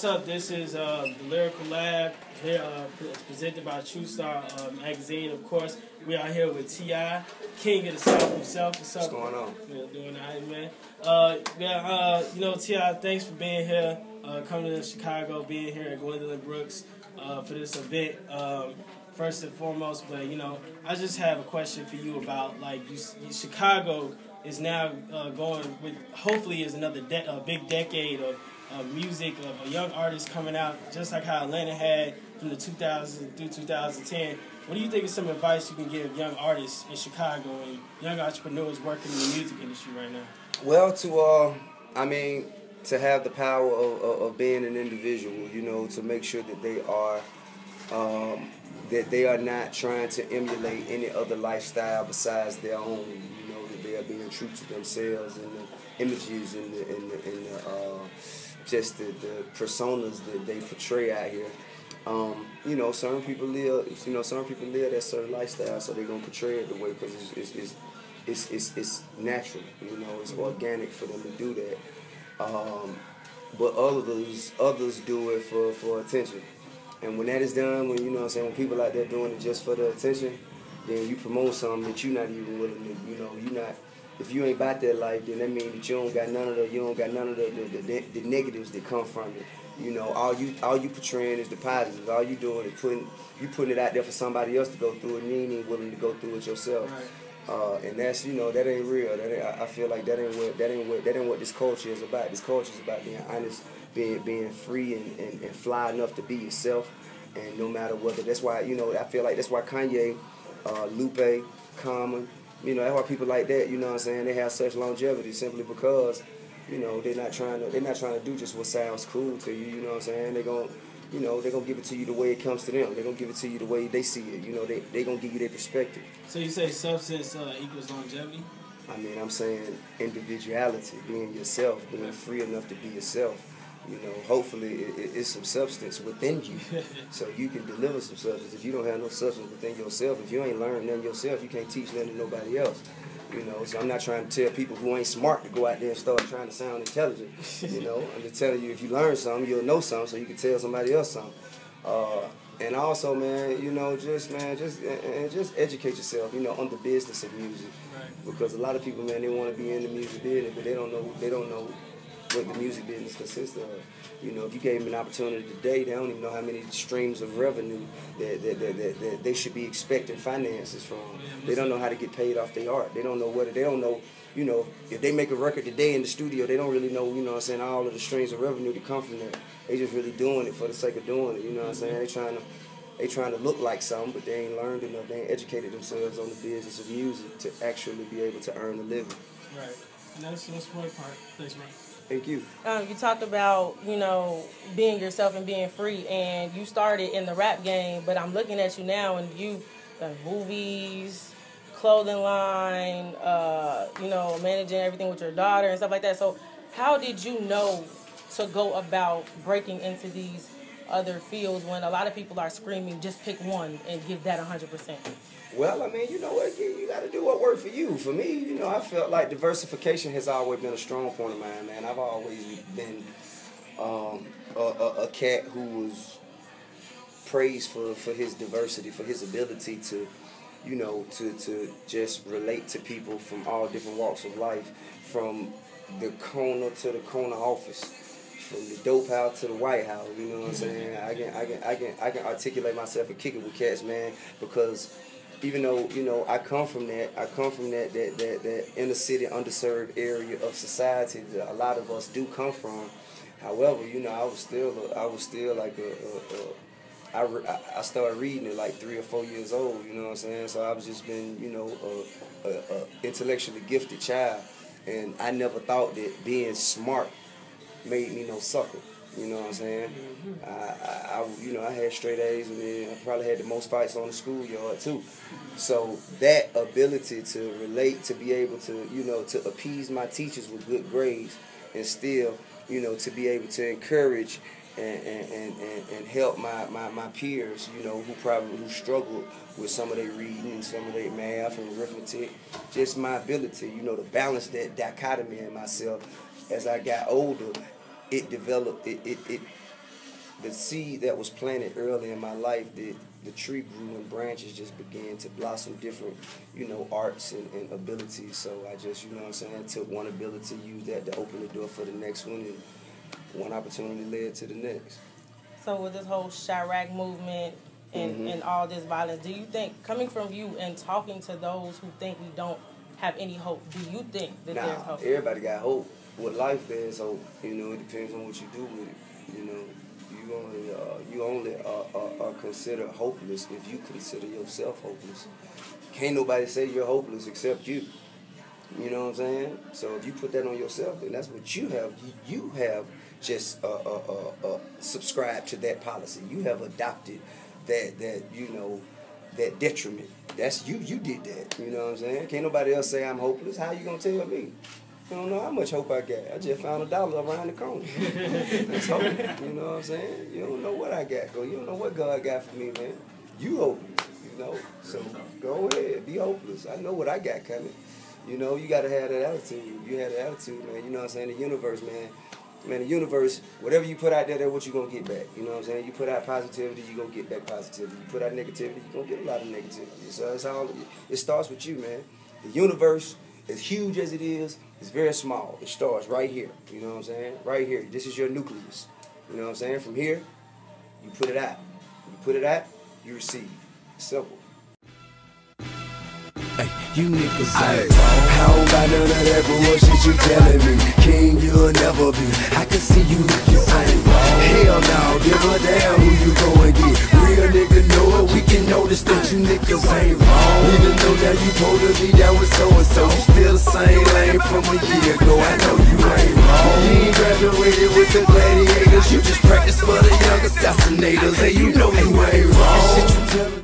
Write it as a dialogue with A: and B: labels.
A: what's up? This is the Lyrical Lab here, presented by TrueStar magazine. Of course, we are here with T.I., King of the South himself.
B: What's going on?
A: Yeah, doing all right, man. You know, T.I., thanks for being here, coming to Chicago, being here at Gwendolyn Brooks for this event. First and foremost, but you know, I just have a question for you about like Chicago is now going with hopefully is another big decade of music of a young artist coming out, just like how Atlanta had from the 2000s through 2010. What do you think is some advice you can give young artists in Chicago and young entrepreneurs working in the music industry right now?
B: Well, to have the power of being an individual, you know, to make sure that they are not trying to emulate any other lifestyle besides their own. You know, that they are being true to themselves and the images and just the personas that they portray out here. You know, certain people live that certain lifestyle, so they're gonna portray it the way because it's natural. You know, it's organic for them to do that. But others do it for attention. And when that is done, when you know what I'm saying, when people out there doing it just for the attention, then you promote something that you're not even willing to, you know, you're not. If you ain't about that life, then that means that you don't got none of the negatives that come from it. You know, all you portraying is the positives. All you doing is putting it out there for somebody else to go through it, and you ain't even willing to go through it yourself.
A: Right.
B: And that's, you know, that ain't real. I feel like that ain't what this culture is about. This culture is about being honest, being free and fly enough to be yourself. And no matter whether, that's why, you know, I feel like that's why Kanye, Lupe, Common, you know, that's why people like that, you know what I'm saying, they have such longevity simply because, you know, they're not trying to do just what sounds cool to you, you know what I'm saying? They're gonna give it to you the way it comes to them. They're gonna give it to you the way they see it. You know, they gonna give you their perspective.
A: So you say substance equals longevity?
B: I mean, I'm saying individuality, being yourself, being free enough to be yourself. You know, hopefully it's some substance within you, so you can deliver some substance. If you don't have no substance within yourself, if you ain't learned nothing yourself, you can't teach nothing to nobody else. You know, so I'm not trying to tell people who ain't smart to go out there and start trying to sound intelligent. You know, I'm just telling you, if you learn something, you'll know something, so you can tell somebody else something. And also, man, you know, just educate yourself, you know, on the business of music.
A: Right.
B: Because a lot of people, man, they want to be in the music business, but they don't know what the music business consists of. You know, if you gave them an opportunity today, they don't even know how many streams of revenue that they should be expecting finances from. They don't know how to get paid off their art. They don't know, you know, if they make a record today in the studio, they don't really know, you know what I'm saying, all of the streams of revenue that come from that. They just really doing it for the sake of doing it, you know what I'm saying? They trying to look like something, but they ain't learned enough. They ain't educated themselves on the business of music to actually be able to earn a living.
A: Right. And that's the important part. Thanks, man.
B: Thank you.
C: You talked about, you know, being yourself and being free, and you started in the rap game, but I'm looking at you now, and you've done movies, clothing line, you know, managing everything with your daughter and stuff like that. So how did you know to go about breaking into these other fields when a lot of people are screaming, just pick one and give that 100%?
B: Well, I mean, you know what, you got to do what works for you. For me, you know, I felt like diversification has always been a strong point of mine, man. I've always been a cat who was praised for his diversity, for his ability to, you know, to just relate to people from all different walks of life, from the corner to the corner office, from the dope house to the White House. You know what I'm saying? I can articulate myself and kick it with cats, man, because even though, you know, I come from that inner city, underserved area of society that a lot of us do come from. However, you know, I was still like I started reading at like 3 or 4 years old. You know what I'm saying? So I've just been, you know, a intellectually gifted child, and I never thought that being smart made me no sucker. You know what I'm saying? You know, I had straight A's, and then I probably had the most fights on the schoolyard too. So that ability to relate, to be able to, you know, to appease my teachers with good grades, and still, you know, to be able to encourage and help my peers, you know, who struggled with some of their reading and some of their math and arithmetic. Just my ability, you know, to balance that dichotomy in myself as I got older. It developed, the seed that was planted early in my life, the tree grew and branches just began to blossom different, you know, arts and abilities. So I just, you know what I'm saying, took one ability, used that to open the door for the next one, and one opportunity led to the next.
C: So with this whole Chirac movement and all this violence, do you think, coming from you and talking to those who think we don't have any hope, do you think that there's hope?
B: Everybody got hope. With life, there's hope. You know, it depends on what you do with it. You know, you only are considered hopeless if you consider yourself hopeless. Can't nobody say you're hopeless except you. You know what I'm saying? So if you put that on yourself, then that's what you have. You have just subscribed to that policy. You have adopted that you know, that detriment. That's you. You did that. You know what I'm saying? Can't nobody else say I'm hopeless. How you gonna tell me? You don't know how much hope I got. I just found $1 around the corner. That's hope. You know what I'm saying? You don't know what I got, though. You don't know what God got for me, man. You hopeless, you know? So go ahead, be hopeless. I know what I got coming. You know, you got to have that attitude. You have that attitude, man. You know what I'm saying? The universe, man. Man, the universe, whatever you put out there, that's what you're going to get back. You know what I'm saying? You put out positivity, you're going to get back positivity. You put out negativity, you're going to get a lot of negativity. So it's all, it starts with you, man. The universe, as huge as it is very small. It starts right here. You know what I'm saying? Right here. This is your nucleus. You know what I'm saying? From here, you put it out. You put it out, you receive. It's simple.
D: Hey, you niggas ain't wrong. I don't got none of that bullshit you telling me. King, you'll never be. I can see you niggas ain't wrong. Hell no, give a damn who you go and get. Real nigga know it, we can notice that you niggas ain't wrong. Even though now you told to be down with so-and-so, you still the same lane from a year ago. I know you ain't wrong. You ain't graduated with the gladiators, you just practice for the young assassinators. Hey, you know you ain't wrong.